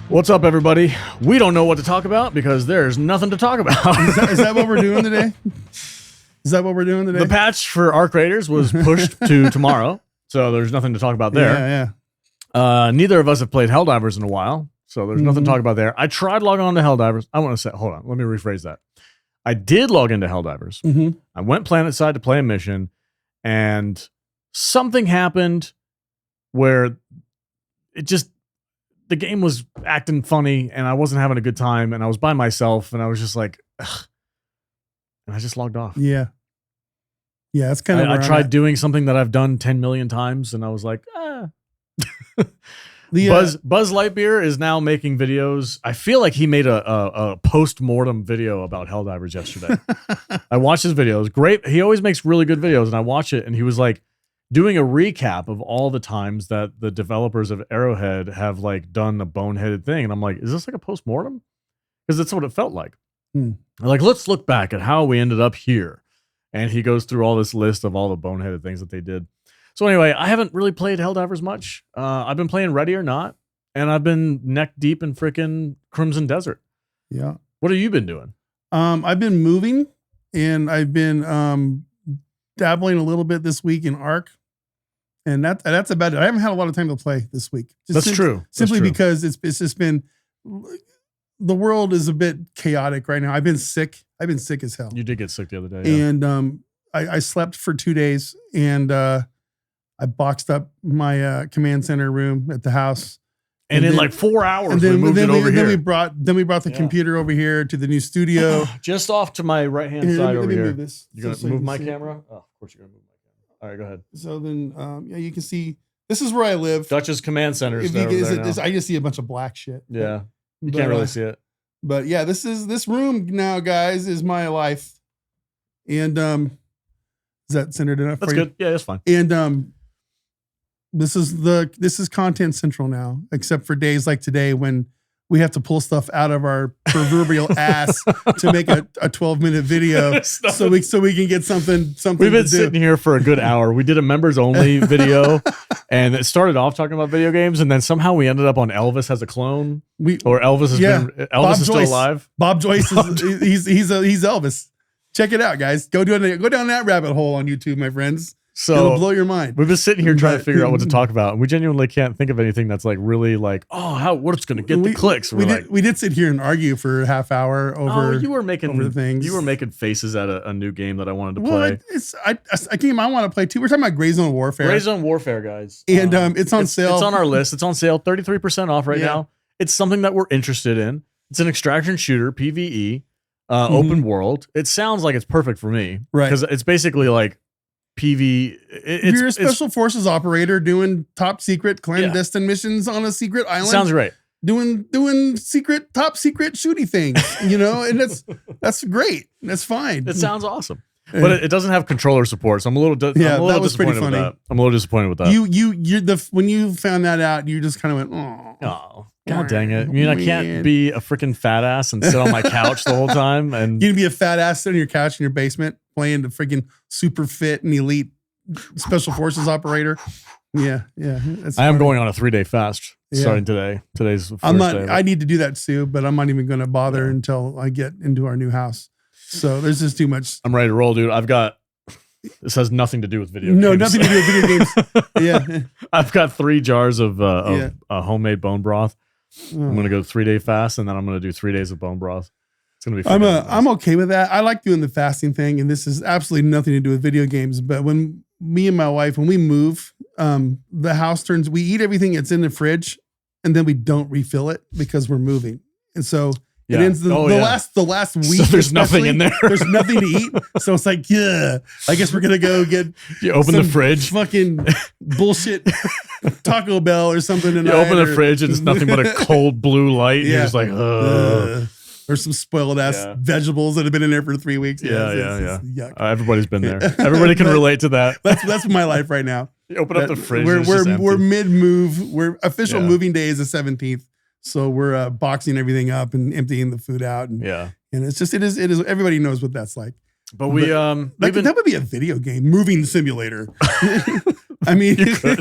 What's up, everybody? We don't know what to talk about because there's nothing to talk about. Is that what we're doing today? Is that what we're doing today? The patch for arcraiders was pushed to tomorrow, so there's nothing to talk about there. Yeah. Neither of us have played Helldivers in a while, so there's nothing to talk about there. I tried logging on to Helldivers. I want to say, hold on, let me rephrase that. I did log into Helldivers. Mm-hmm. I went planetside to play a mission, and something happened where the game was acting funny, and I wasn't having a good time, and I was by myself, and I was just like, ugh. And I just logged off. Yeah. Yeah, that's kind of. I tried doing something that I've done 10 million times, and I was like, ah. Buzz Lightyear is now making videos. I feel like he made a post-mortem video about Helldivers yesterday. I watched his videos. Great. He always makes really good videos, and I watch it, and he was like doing a recap of all the times that the developers of Arrowhead have like done a boneheaded thing. And I'm like, is this like a post-mortem? Because that's what it felt like. Like, let's look back at how we ended up here. And he goes through all this list of all the boneheaded things that they did. So anyway, I haven't really played Helldivers much. I've been playing Ready or Not, and I've been neck deep in freaking Crimson Desert. Yeah. What have you been doing? I've been moving, and I've been dabbling a little bit this week in Ark, and that's about it. I haven't had a lot of time to play this week. True. Simply because it's just been, the world is a bit chaotic right now. I've been sick. I've been sick as hell. You did get sick the other day. Yeah. And I slept for 2 days, and I boxed up my command center room at the house. And in like 4 hours, we moved it over here. Then we brought the computer over here to the new studio. Just off to my right-hand side over here. This you're going to move my camera? Oh, of course you're going to move my camera. All right, go ahead. So then, you can see, this is where I live. Dutch's command center is there now. I just see a bunch of black shit. Yeah, you can't really see it. But yeah, this room now, guys, is my life. And is that centered enough for you? That's good. Yeah, that's fine. And this is Content Central now, except for days like today when we have to pull stuff out of our proverbial ass to make a 12-minute video so we can get something. We've been sitting here for a good hour. We did a members only video, and it started off talking about video games, and then somehow we ended up on Elvis has a clone, or Elvis is still alive. Bob Joyce is he's Elvis. Check it out, guys. Go down that rabbit hole on YouTube, my friends. So it'll blow your mind. We've been sitting here trying to figure out what to talk about, and we genuinely can't think of anything that's like really like, what's going to get the clicks. We did sit here and argue for a half hour over. You were making over things. You were making faces at a new game that I wanted to play. A game I want to play too. We're talking about Gray Zone Warfare. Gray Zone Warfare, guys, and it's on sale. It's on our list. It's on sale, 33% off right now. It's something that we're interested in. It's an extraction shooter, PvE, open world. It sounds like it's perfect for me, right? Because it's basically like PV. You're a special forces operator doing top secret clandestine missions on a secret island. Sounds great. Doing top secret shooty things, and that's great. That's fine. It sounds awesome, but it doesn't have controller support, so I'm a little that was pretty funny. I'm a little disappointed with that. When you found that out, you just kind of went, oh. God dang it. I mean, I can't be a freaking fat ass and sit on my couch the whole time. And you can be a fat ass sitting on your couch in your basement playing the freaking super fit and elite special forces operator. Yeah. I am going on a 3-day fast starting today. Today's the first day. I need to do that too, but I'm not even going to bother until I get into our new house. So there's just too much. I'm ready to roll, dude. This has nothing to do with video games. No, nothing to do with video games. Yeah. I've got 3 jars of homemade bone broth. I'm going to go 3-day fast, and then I'm going to do 3 days of bone broth. It's going to be fun. I'm okay with that. I like doing the fasting thing, and this is absolutely nothing to do with video games. But when me and my wife, when we move, the house we eat everything that's in the fridge, and then we don't refill it because we're moving. And so it ends the last week. So there's nothing in there. There's nothing to eat. So it's like, I guess we're going to go get you open the fridge. Fucking bullshit Taco Bell or something. You open the fridge and it's nothing but a cold blue light. And you're just like, or some spoiled ass vegetables that have been in there for 3 weeks. Yeah. Everybody's been there. Everybody can relate to that. That's my life right now. You open up the fridge. We're mid move. We're official moving day is the 17th. So we're boxing everything up and emptying the food out. And it's just, it is, everybody knows what that's like. But that would be a video game, moving simulator. I mean, you could.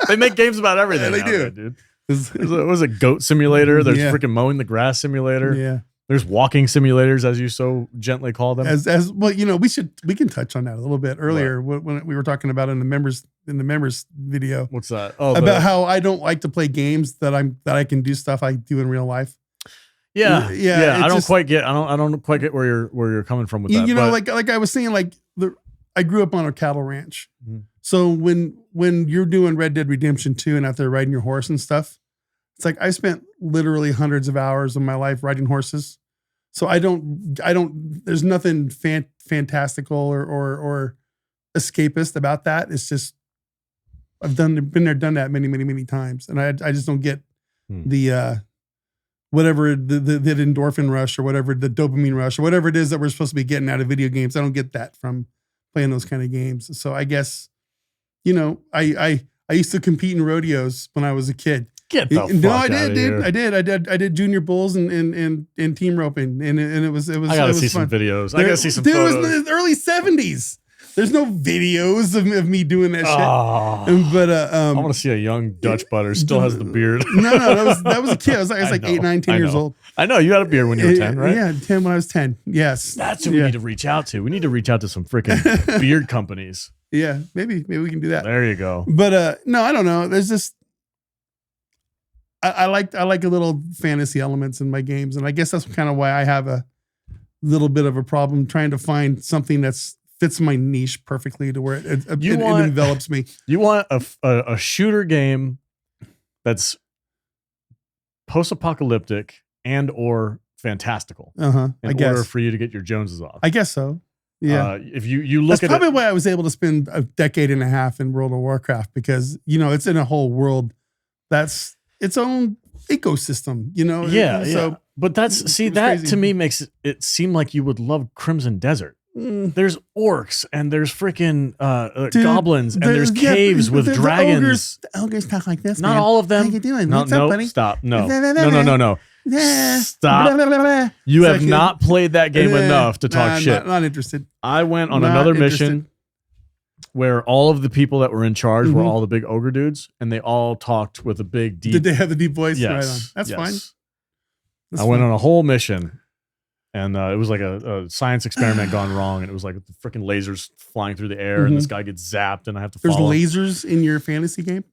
They make games about everything. They do. dude. was a goat simulator. There's Yeah. freaking mowing the grass simulator. Yeah. There's walking simulators, as you so gently call them. As well, we can touch on that a little bit earlier when we were talking about in the members video. What's that? Oh, about how I don't like to play games that I can do stuff I do in real life. Yeah. I don't just, quite get where you're coming from with that. Like I was saying, I grew up on a cattle ranch. Mhm. So when you're doing Red Dead Redemption 2 and out there riding your horse and stuff, it's like I spent literally hundreds of hours of my life riding horses. So I don't, there's nothing fantastical or escapist about that. It's just, I've been there, done that many, many, many times. And I just don't get the, whatever the endorphin rush or whatever, the dopamine rush or whatever it is that we're supposed to be getting out of video games. I don't get that from playing those kind of games. So I guess, I used to compete in rodeos when I was a kid. Get the fuck I did, outta dude. here. I did junior bulls and team roping, and it was. I gotta see fun. some videos. I gotta see some dude, photos. It was in the early 70s. There's no videos of me doing that Oh, shit. But I want to see a young Dutch butter still has the beard. No, that was a kid. I was like 8, 9, 10 years old. I know you had a beard when you were 10, right? Yeah, 10 when I was 10. Yes, That's who we need to reach out to. We need to reach out to some freaking beard companies. Yeah, maybe we can do that. There you go. But no, I don't know. There's just I like a little fantasy elements in my games, and I guess that's kind of why I have a little bit of a problem trying to find something that's fits my niche perfectly to where it envelops me. You want a shooter game that's post-apocalyptic and or fantastical. In order for you to get your Joneses off. I guess so. Yeah. If you look that's at probably why I was able to spend a decade and a half in World of Warcraft, because it's in a whole world that's its own ecosystem, Yeah. So, but that crazy. to me makes it seem like you would love Crimson Desert. There's orcs and there's freaking goblins and there's caves with dragons. The ogres talk like this. Not man. all of them. How you doing? No, What's up, buddy? stop. No. Yeah. Stop. You have not played that game enough to talk shit. Not interested. I went on another mission where all of the people that were in charge were all the big ogre dudes, and they all talked with a big deep. Did they have the deep voice? Yes. Right on. That's fine. I went on a whole mission, and it was like a science experiment gone wrong, and it was like the freaking lasers flying through the air, and this guy gets zapped, and I have to follow. There's lasers in your fantasy game?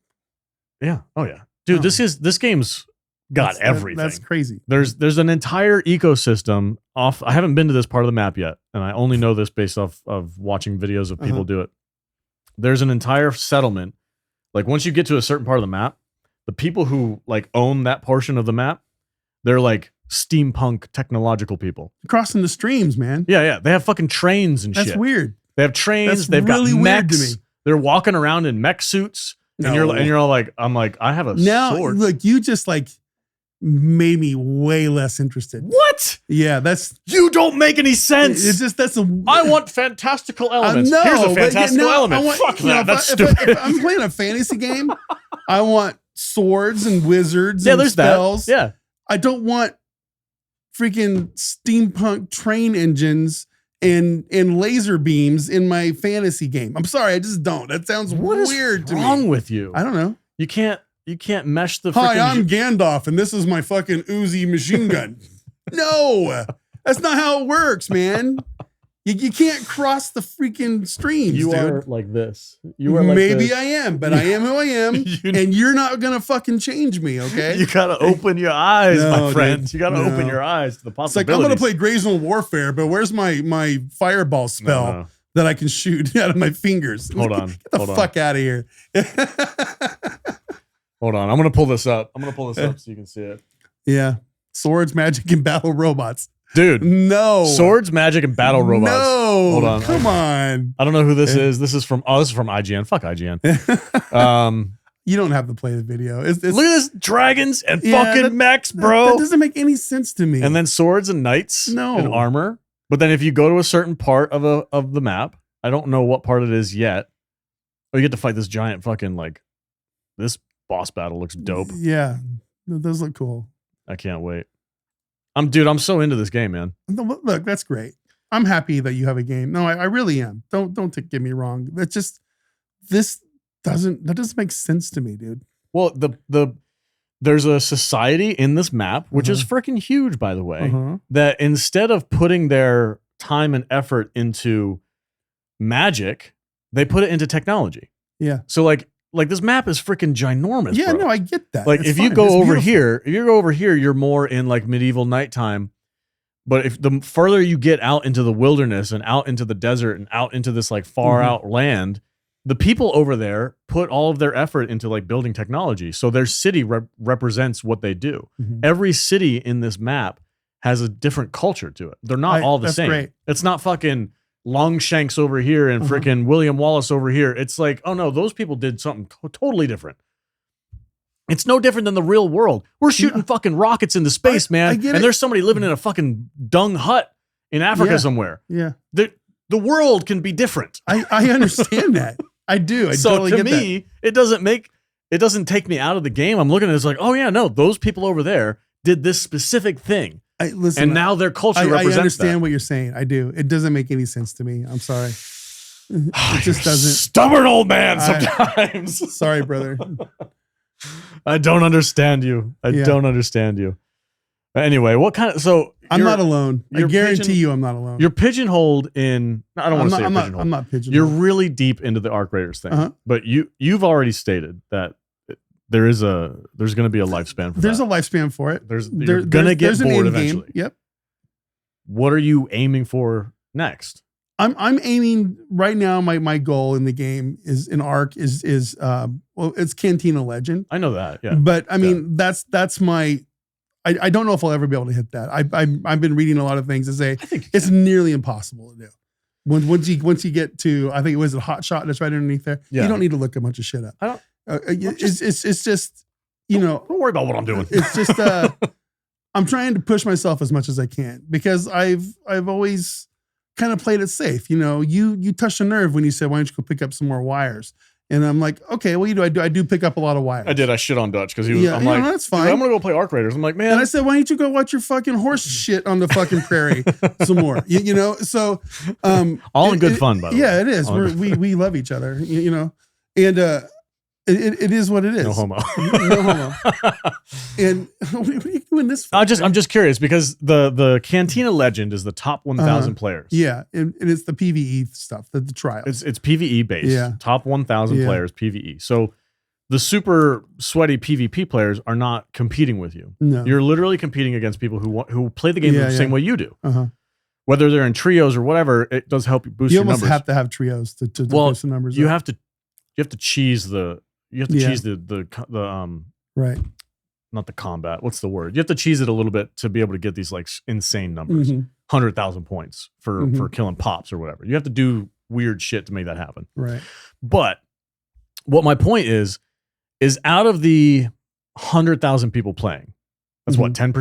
Yeah. Oh yeah, dude. This game's got everything. That's crazy. There's an entire ecosystem off. I haven't been to this part of the map yet, and I only know this based off of watching videos of people do it. There's an entire settlement. Like once you get to a certain part of the map, the people who like own that portion of the map, they're like steampunk technological people. Crossing the streams, man. Yeah. They have fucking trains and shit. That's weird. They have trains. They've really got weird mechs. to me. They're walking around in mech suits. And you're all like, I'm like, I have a sword. Look, you just like made me way less interested. What? Yeah, you don't make any sense. It's just I want fantastical elements. No, here's a fantastical element. Fuck that. That's stupid. If I'm playing a fantasy game, I want swords and wizards and there's spells. That. Yeah. I don't want freaking steampunk train engines and laser beams in my fantasy game. I'm sorry, I just don't. That sounds weird to me. What's wrong with you? I don't know. You can't mesh the. Hi, I'm Gandalf, and this is my fucking Uzi machine gun. No, that's not how it works, man. You can't cross the freaking streams. You dude. are like this. You are like maybe this. I am, but I am who I am, and you're not gonna fucking change me, okay? You gotta open your eyes, my friend. Dude, you gotta open your eyes to the possibilities. It's like I'm gonna play Grayzone Warfare, but where's my fireball spell that I can shoot out of my fingers? Hold on, get the fuck out of here. Hold on, I'm gonna pull this up. So you can see it. Yeah, swords, magic, and battle robots. Dude, no swords, magic, and battle robots. No, hold on. Come on. I don't know who this is. This is from IGN. Fuck IGN. You don't have to play the video. Look at this, dragons and fucking mechs, bro. That doesn't make any sense to me. And then swords and knights and armor. But then if you go to a certain part of the map, I don't know what part it is yet. Oh, you get to fight this giant fucking like this boss battle looks dope. Yeah, those look cool. I can't wait. I'm so into this game, man. Look, that's great. I'm happy that you have a game. No, I really am. Don't get me wrong. That's just that doesn't make sense to me, dude. Well, the there's a society in this map, which is freaking huge, by the way, that instead of putting their time and effort into magic, they put it into technology. Yeah. So like this map is freaking ginormous. Yeah, bro. no, I get that. Like It's if you fine. go It's over beautiful. here, you're more in like medieval nighttime. But if the further you get out into the wilderness and out into the desert and out into this like far out land, the people over there put all of their effort into like building technology. So their city represents what they do. Every city in this map has a different culture to it. They're not all the same. Great. It's not fucking Longshanks over here and freaking William Wallace over here. It's like, oh no, those people did something totally different. It's no different than the real world. We're shooting fucking rockets into space, man. And there's somebody living in a fucking dung hut in Africa somewhere. Yeah. The world can be different. I understand that. I do. I totally get that. So to me, it doesn't take me out of the game. I'm looking at it, it's like, oh yeah, no, those people over there did this specific thing. Listen, and now their culture represents I understand that. what you're saying. I do. It doesn't make any sense to me. I'm sorry. It just doesn't. Stubborn old man sometimes. Sorry, brother. I don't understand you. I don't understand you. Anyway, what kind of I'm not alone. I guarantee you I'm not alone. You're pigeonholed in I don't want to say pigeonholed. I'm not pigeonholed. You're really deep into the arcraiders thing. But you've already stated that there's going to be a lifespan for There's that. a lifespan for it. You're going to get bored eventually. Yep. What are you aiming for next? I'm aiming right now. My goal in the game is in Arc is it's Cantina Legend. I know that. Yeah. But I mean that's my. I don't know if I'll ever be able to hit that. I've been reading a lot of things that say it's nearly impossible to do. Once you get to, I think it was a hot shot that's right underneath there. Yeah. You don't need to look a bunch of shit up. I don't. It's just don't worry about what I'm doing. It's just I'm trying to push myself as much as I can because I've always kind of played it safe. You touched a nerve when you said, why don't you go pick up some more wires? And I'm like, okay, well, I do pick up a lot of wires. I did. I shit on Dutch because he was. I'm like, that's fine. I'm gonna go play arcraiders. I'm like, man. And I said, why don't you go watch your fucking horse shit on the fucking prairie some more? So all in good fun, by the way. Yeah, it is. We love each other. And it is what it is. No homo. No homo. And what are you doing this for? I'm just curious because the Cantina Legend is the top 1,000 players. Yeah, and it's the PvE stuff, the trials. It's PvE based. Yeah. Top 1,000 players PvE. So the super sweaty PvP players are not competing with you. No. You're literally competing against people who play the game the same way you do. Whether they're in trios or whatever, it does help you boost your numbers. You almost have to have trios to boost the numbers. You have to cheese the. You have to cheese the right. Not the combat. What's the word? You have to cheese it a little bit to be able to get these like insane numbers. 100,000 points for killing pops or whatever. You have to do weird shit to make that happen. Right. But what my point is out of the 100,000 people playing, that's what, 10%?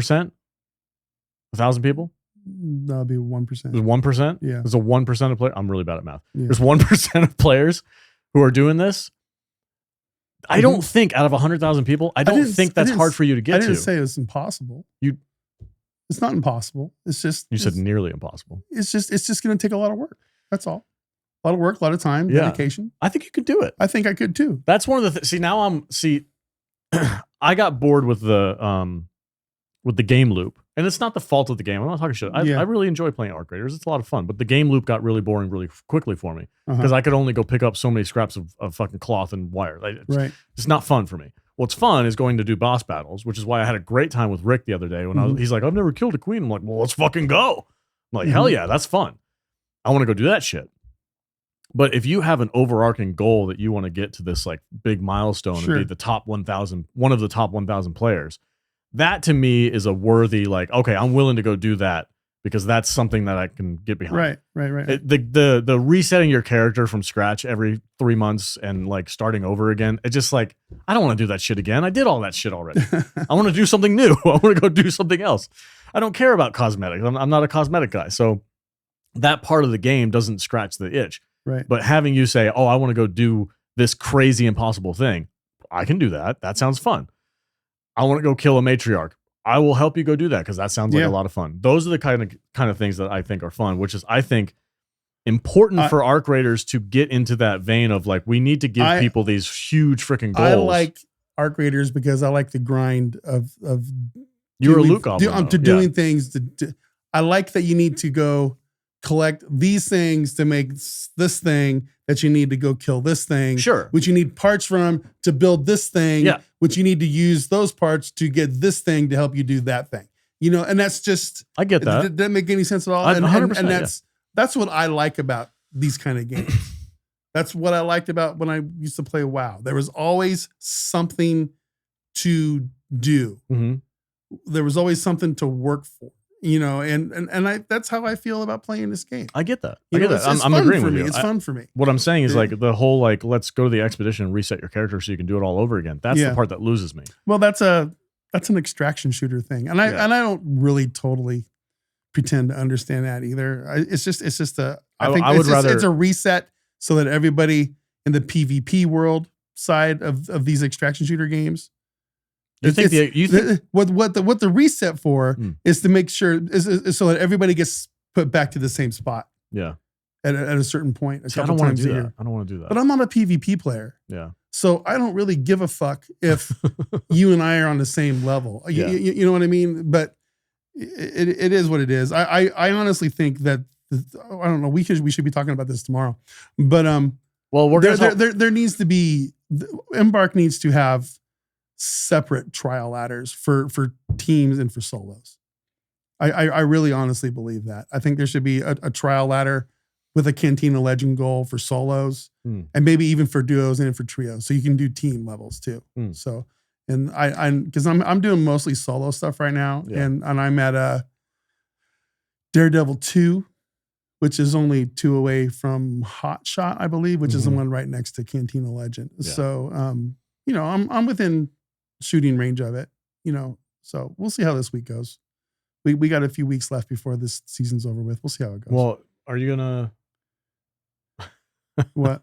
1,000 people? That'll be 1%. There's 1%? Yeah. There's a 1% of players. I'm really bad at math. Yeah. There's 1% of players who are doing this. I don't think out of 100,000 people, I don't think that's hard for you to get to. I didn't say it was impossible. It's not impossible. It's just you said nearly impossible. It's just going to take a lot of work. That's all. A lot of work, a lot of time, dedication. I think you could do it. I think I could too. That's one of the I got bored with the game loop. And it's not the fault of the game. I'm not talking shit. I really enjoy playing arcraiders. It's a lot of fun. But the game loop got really boring really quickly for me because I could only go pick up so many scraps of fucking cloth and wire. It's not fun for me. What's fun is going to do boss battles, which is why I had a great time with Rick the other day when he's like, I've never killed a queen. I'm like, well, let's fucking go. I'm like, hell yeah, that's fun. I want to go do that shit. But if you have an overarching goal that you want to get to this like big milestone and be the top 1,000, one of the top 1,000 players, that to me is a worthy, like, okay, I'm willing to go do that because that's something that I can get behind. Right. The resetting your character from scratch every 3 months and like starting over again, it's just like, I don't want to do that shit again. I did all that shit already. I want to do something new. I want to go do something else. I don't care about cosmetics. I'm not a cosmetic guy. So that part of the game doesn't scratch the itch. Right. But having you say, oh, I want to go do this crazy impossible thing, I can do that. That sounds fun. I want to go kill a matriarch. I will help you go do that because that sounds like a lot of fun. Those are the kind of things that I think are fun, which is, I think, important for arcraiders to get into that vein of like, we need to give people these huge freaking goals. arcraiders because I like the grind of You're a loot goblin. doing things. I like that you need to go collect these things to make this thing, that you need to go kill this thing. Sure. Which you need parts from to build this thing. Yeah. Which you need to use those parts to get this thing to help you do that thing. You know, and that's just, I get that. It doesn't make any sense at all. And 100%, that's what I like about these kind of games. That's what I liked about when I used to play WoW. There was always something to do. Mm-hmm. There was always something to work for, you know, and that's how I feel about playing this game. I get that. I'm agreeing with me. you. It's fun for me. What I'm saying is like the whole, like, let's go to the expedition and reset your character so you can do it all over again. That's the part that loses me. Well, that's an extraction shooter thing. And I don't really totally pretend to understand that either. It's just it's a reset so that everybody in the PvP world side of these extraction shooter games. What the reset for is to make sure is so that everybody gets put back to the same spot. Yeah. At a certain point. I don't want to do that. I don't want to do that. But I'm not a PvP player. Yeah. So I don't really give a fuck if you and I are on the same level. Yeah. You know what I mean? But it is what it is. I honestly think that I don't know. We should be talking about this tomorrow. But well, there needs to be Embark needs to have separate trial ladders for teams and for solos. I really honestly believe that. I think there should be a trial ladder with a Cantina Legend goal for solos and maybe even for duos and for trios. So you can do team levels too. So, and because I'm doing mostly solo stuff right now. Yeah. And I'm at Daredevil 2, which is only 2 away from Hot Shot, I believe, which is the one right next to Cantina Legend. Yeah. So, you know, I'm within shooting range of it, you know, so we'll see how this week goes. We got a few weeks left before this season's over with. We'll see how it goes. Well, are you gonna what?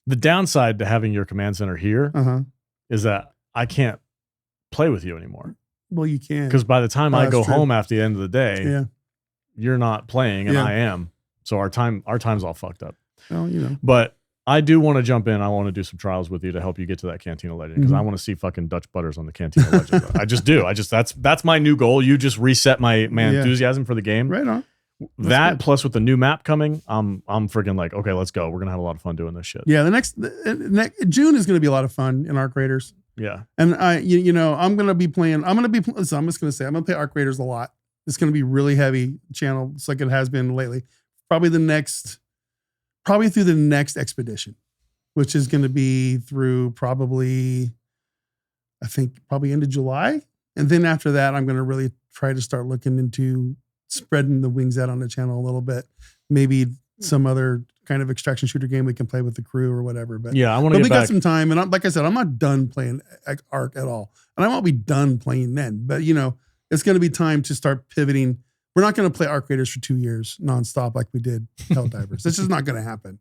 The downside to having your command center here is that I can't play with you anymore. Well, you can, because by the time I go home after the end of the day, you're not playing and I am. So our time's all fucked up. Well, you know. But I do want to jump in. I want to do some trials with you to help you get to that Cantina Legend because I want to see fucking Dutch butters on the Cantina Legend. I just do. That's my new goal. You just reset my enthusiasm for the game. Right on. That's good. Plus with the new map coming, I'm freaking like, okay, let's go. We're gonna have a lot of fun doing this shit. Yeah, the next June is gonna be a lot of fun in Arcraiders. Yeah, and I'm gonna be playing. So I'm just gonna say I'm gonna play Arcraiders a lot. It's gonna be really heavy channel, just like it has been lately. Probably through the next expedition, which is going to be through probably end of July. And then after that, I'm going to really try to start looking into spreading the wings out on the channel a little bit. Maybe some other kind of extraction shooter game we can play with the crew or whatever. But yeah, I want to. We got some time, and like I said, I'm not done playing Arc at all, and I won't be done playing then. But you know, it's going to be time to start pivoting. We're not going to play Arcraiders for 2 years nonstop like we did Helldivers. This is not going to happen.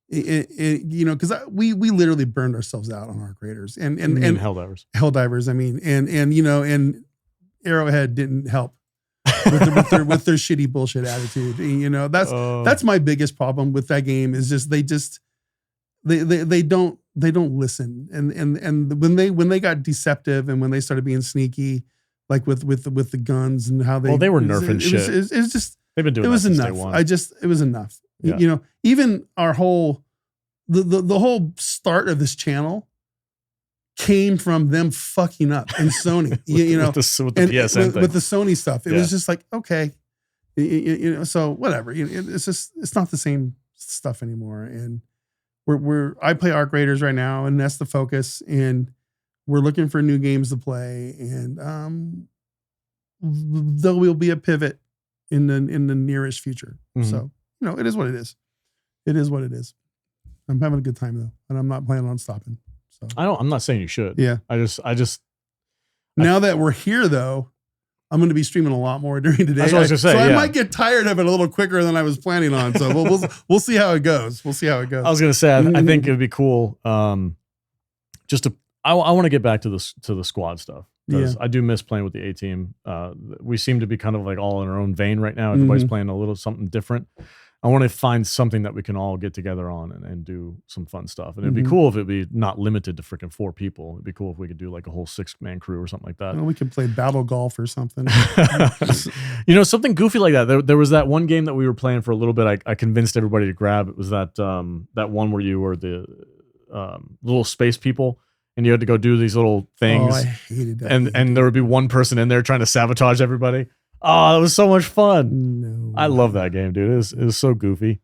You know, because we literally burned ourselves out on Arcraiders and Helldivers. I mean, and you know, and Arrowhead didn't help with their shitty bullshit attitude. You know, that's my biggest problem with that game is just they don't listen. And when they got deceptive and when they started being sneaky, like with the guns and how they were nerfing shit. It was just they've been doing. It was since enough. Day one. It was enough. Yeah. You know, even our whole the whole start of this channel came from them fucking up and Sony. you know, with the PSN thing. With the Sony stuff. It was just like, okay, you know, so whatever. It's not the same stuff anymore. And I play Arcraiders right now, and that's the focus. And we're looking for new games to play, and there will be a pivot in the nearest future. So, you know, it is what it is. It is what it is. I'm having a good time though, and I'm not planning on stopping. So I'm not saying you should. Yeah. I just now that we're here though, I'm going to be streaming a lot more during the day. That's what I was going to say. So I might get tired of it a little quicker than I was planning on. So we'll see how it goes. We'll see how it goes. I was going to say, I think it would be cool. I want to get back to the squad stuff. Because I do miss playing with the A team. We seem to be kind of like all in our own vein right now. Everybody's playing a little something different. I want to find something that we can all get together on and do some fun stuff. And it'd be Mhm. cool if it'd be not limited to freaking 4 people. It'd be cool if we could do like a whole 6-man crew or something like that. Well, we could play battle golf or something. You know, something goofy like that. There was that one game that we were playing for a little bit. I convinced everybody to grab. It was that one where you were the little space people and you had to go do these little things. Oh, I hated that. And there would be one person in there trying to sabotage everybody. Oh, that was so much fun. No. I love that game, dude. It was so goofy.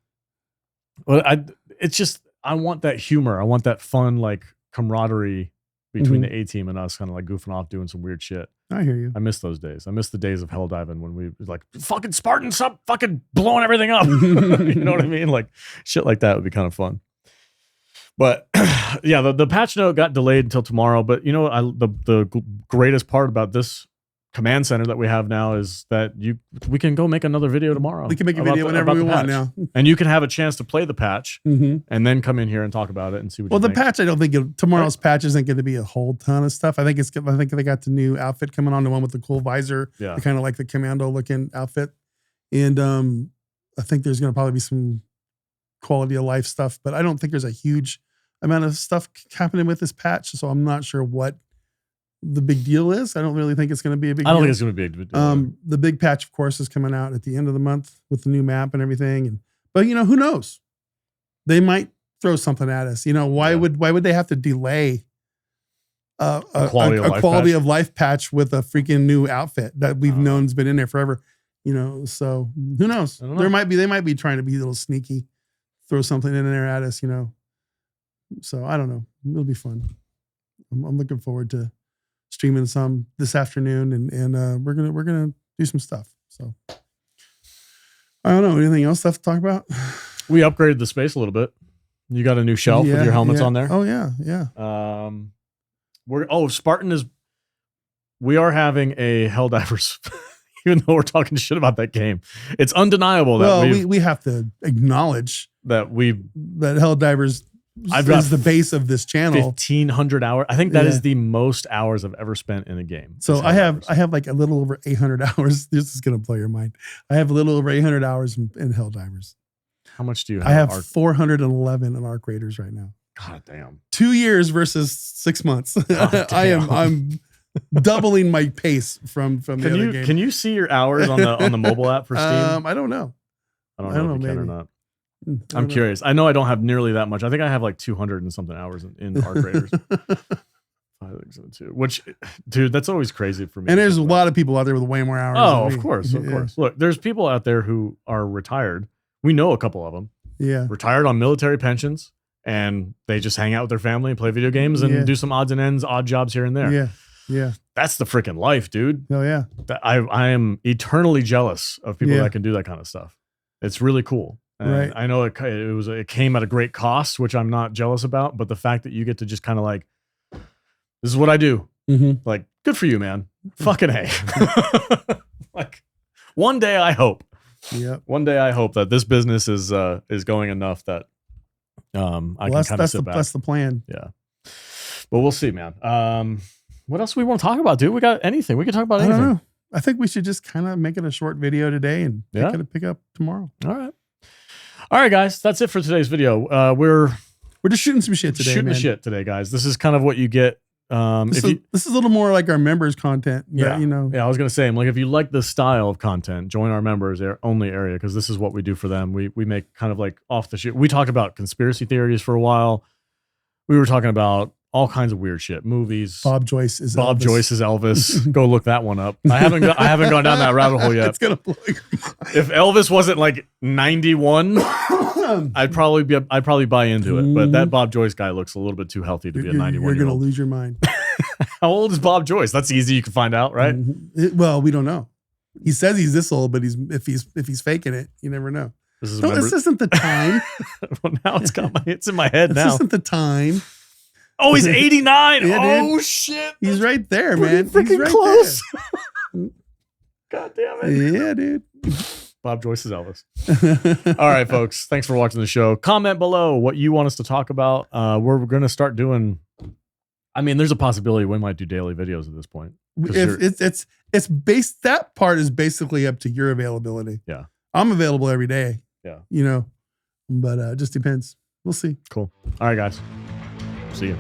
Well, I want that humor. I want that fun, like camaraderie between the A team and us, kind of like goofing off, doing some weird shit. I hear you. I miss those days. I miss the days of Helldiving when we was like fucking Spartans up, fucking blowing everything up. You know what I mean? Like shit like that would be kind of fun. But yeah, the patch note got delayed until tomorrow. But you know, the greatest part about this command center that we have now is that we can go make another video tomorrow. We can make a video whenever we want now. And you can have a chance to play the patch Mm-hmm. and then come in here and talk about it and see what Well, you the think. patch, I don't think tomorrow's patch isn't going to be a whole ton of stuff. I think they got the new outfit coming on, the one with the cool visor, Yeah. the kind of like the commando looking outfit. And I think there's going to probably be some quality of life stuff, but I don't think there's a huge amount of stuff happening with this patch. So I'm not sure what the big deal is. I don't really think it's going to be a big deal. I don't think it's going to be a big deal. The big patch, of course, is coming out at the end of the month with the new map and everything. But you know, who knows? They might throw something at us. You know, why would they have to delay a quality of life patch with a freaking new outfit that we've known's been in there forever? You know, so who knows? They might be trying to be a little sneaky, throw something in there at us. You know, so I don't know. It'll be fun. I'm looking forward to streaming some this afternoon, and we're gonna do some stuff. So I don't know. Anything else left to talk about? We upgraded the space a little bit. You got a new shelf with your helmets on there. Oh yeah. We are having a Helldivers, even though we're talking shit about that game. It's undeniable that we have to acknowledge that Helldivers I've got is the base of this channel. 1,500 hours. I think that is the most hours I've ever spent in a game. So I have like a little over 800 hours. This is gonna blow your mind. I have a little over 800 hours in Helldivers. How much do you have? I have 411 in arcraiders right now. God damn. 2 years versus 6 months. I'm doubling my pace from the other game. Can you see your hours on the mobile app for Steam? I don't know. I don't know if you can or not. I'm curious. I know I don't have nearly that much. I think I have like 200 and something hours in arcraiders. 5, which, dude, that's always crazy for me. And there's a lot of people out there with way more hours. Oh, of course. Look, there's people out there who are retired. We know a couple of them. Yeah. Retired on military pensions, and they just hang out with their family and play video games and do some odds and ends, odd jobs here and there. Yeah. Yeah. That's the freaking life, dude. Oh yeah. I am eternally jealous of people that can do that kind of stuff. It's really cool. And right. I know it came at a great cost, which I'm not jealous about, but the fact that you get to just kind of like, this is what I do. Mm-hmm. Like, good for you, man. Fucking hey. Like, one day I hope. Yeah. One day I hope that this business is going enough that I can kind of sit back. That's the plan. Yeah. But we'll see, man. What else do we want to talk about, dude? We got anything. We can talk about anything. I don't know. I think we should just kind of make it a short video today and pick up tomorrow. All right, guys. That's it for today's video. We're just shooting some shit today. Shooting shit today, guys. This is kind of what you get. This is a little more like our members content. Yeah. You know. Yeah, I was gonna say, like, if you like this style of content, join our members only area, because this is what we do for them. We make kind of like off the shit. We talked about conspiracy theories for a while. We were talking about all kinds of weird shit, movies. Bob Joyce is Elvis. Go look that one up. I haven't gone down that rabbit hole yet. It's gonna blow your mind. If Elvis wasn't like 91, I'd probably buy into it. But that Bob Joyce guy looks a little bit too healthy to be a 91. You're gonna lose your mind. How old is Bob Joyce? That's easy. You can find out, right? Well, we don't know. He says he's this old, but if he's faking it, you never know. This isn't the time. Well, now it's in my head now. This isn't the time. Oh, he's 89. Yeah, oh shit. He's right there, man. Freaking he's right close. God damn it. Yeah, dude. Bob Joyce is Elvis. All right, folks. Thanks for watching the show. Comment below what you want us to talk about. We're going to start doing. I mean, there's a possibility we might do daily videos at this point. It's based. That part is basically up to your availability. Yeah. I'm available every day. Yeah. You know, but it just depends. We'll see. Cool. All right, guys. See you.